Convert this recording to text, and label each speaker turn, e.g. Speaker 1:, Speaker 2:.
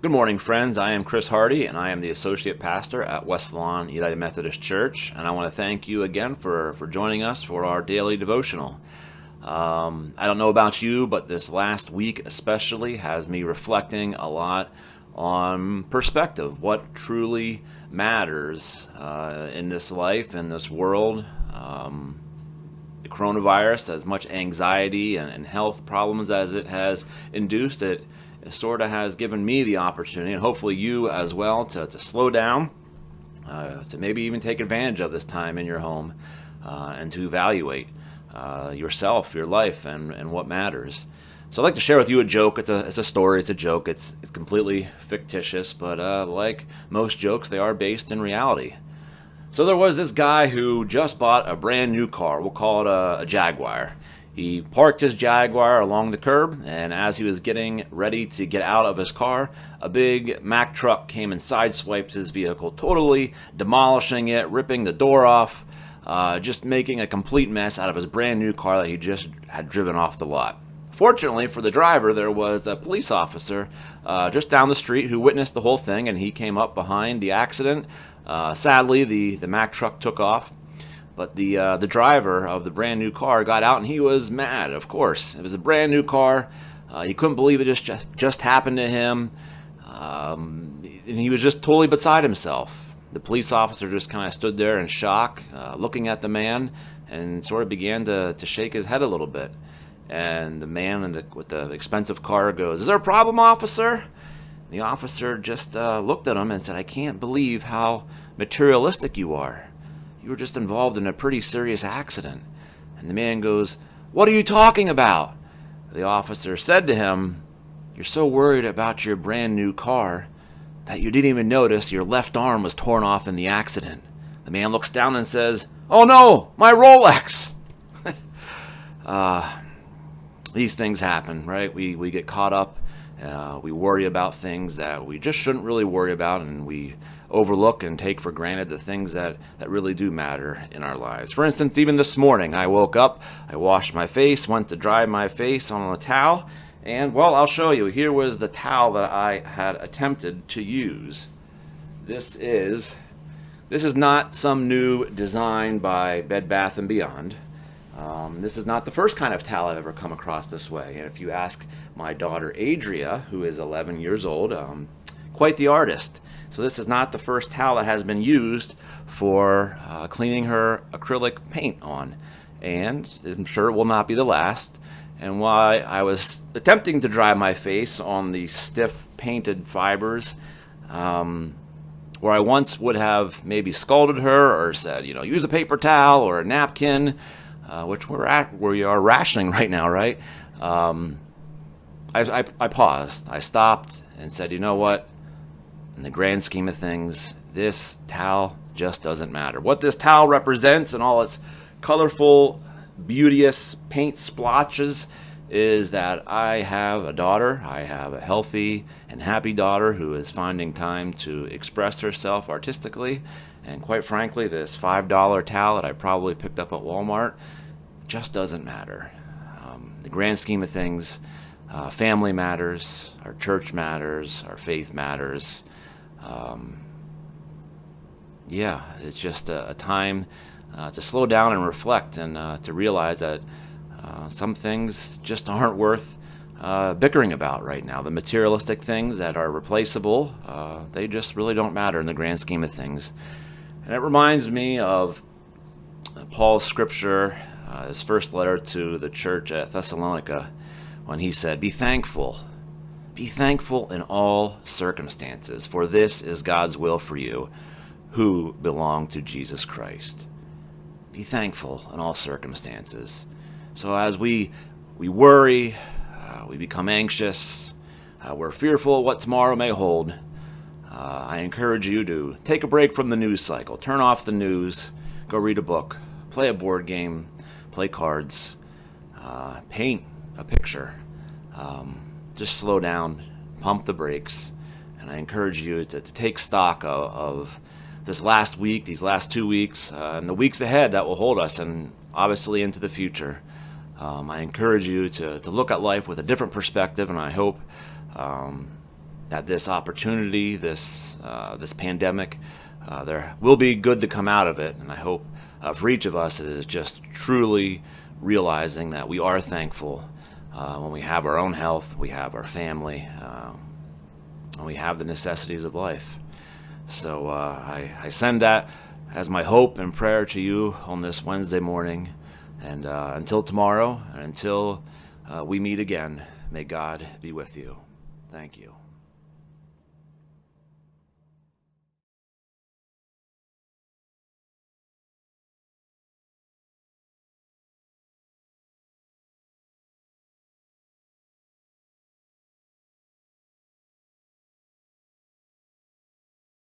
Speaker 1: Good morning, friends. I am Chris Hardy, and I am the Associate Pastor at West Lawn United Methodist Church. And I want to thank you again for joining us for our daily devotional. I don't know about you, but this last week especially has me reflecting a lot on perspective, what truly matters in this life, in this world. The coronavirus, as much anxiety and health problems as it has induced, it sort of has given me the opportunity, and hopefully you as well, to slow down, to maybe even take advantage of this time in your home, and to evaluate yourself, your life, and what matters. So I'd like to share with you a joke. It's a story. It's a joke. It's completely fictitious, but like most jokes, they are based in reality. So there was this guy who just bought a brand new car. We'll call it a Jaguar. He parked his Jaguar along the curb, and as he was getting ready to get out of his car, a big Mack truck came and sideswiped his vehicle, totally demolishing it, ripping the door off, just making a complete mess out of his brand new car that he just had driven off the lot. Fortunately for the driver, there was a police officer just down the street who witnessed the whole thing, and he came up behind the accident. Sadly, the Mack truck took off. But the driver of the brand new car got out, and he was mad, of course. It was a brand new car. He couldn't believe it just happened to him. And he was just totally beside himself. The police officer just kind of stood there in shock, looking at the man, and sort of began to shake his head a little bit. And the man with the expensive car goes, "Is there a problem, officer?" The officer just looked at him and said, "I can't believe how materialistic you are. You were just involved in a pretty serious accident." And the man goes, "What are you talking about?" The officer said to him, "You're so worried about your brand new car that you didn't even notice your left arm was torn off in the accident." The man looks down and says, "Oh no, my Rolex!" These things happen, right? We get caught up. We worry about things that we just shouldn't really worry about, and we overlook and take for granted the things that really do matter in our lives. For instance, even this morning, I woke up, I washed my face, went to dry my face on a towel, and, well, I'll show you. Here was the towel that I had attempted to use. This is not some new design by Bed Bath & Beyond. This is not the first kind of towel I've ever come across this way. And if you ask my daughter Adria, who is 11 years old, quite the artist. So this is not the first towel that has been used for cleaning her acrylic paint on. And I'm sure it will not be the last. And while I was attempting to dry my face on the stiff painted fibers, where I once would have maybe scolded her or said, use a paper towel or a napkin, which we are rationing right now, right? I paused. I stopped and said, you know what? In the grand scheme of things, this towel just doesn't matter. What this towel represents and all its colorful, beauteous paint splotches is that I have a daughter. I have a healthy and happy daughter who is finding time to express herself artistically. And quite frankly, this $5 towel that I probably picked up at Walmart just doesn't matter. The grand scheme of things, family matters, our church matters, our faith matters. It's just a time to slow down and reflect, and to realize that some things just aren't worth bickering about right now. The materialistic things that are replaceable, they just really don't matter in the grand scheme of things. And it reminds me of Paul's scripture, his first letter to the church at Thessalonica, when he said, Be thankful in all circumstances, for this is God's will for you who belong to Jesus Christ." Be thankful in all circumstances. So as we worry, we become anxious, we're fearful of what tomorrow may hold, I encourage you to take a break from the news cycle. Turn off the news, go read a book, play a board game, play cards, paint a picture. Just slow down, pump the brakes, and I encourage you to take stock of this last week, these last 2 weeks, and the weeks ahead that will hold us, and obviously into the future. I encourage you to look at life with a different perspective, and I hope that this opportunity, this pandemic, there will be good to come out of it. And I hope for each of us it is just truly realizing that we are thankful when we have our own health, we have our family, and we have the necessities of life. So I send that as my hope and prayer to you on this Wednesday morning. And until tomorrow, and until we meet again, may God be with you. Thank you.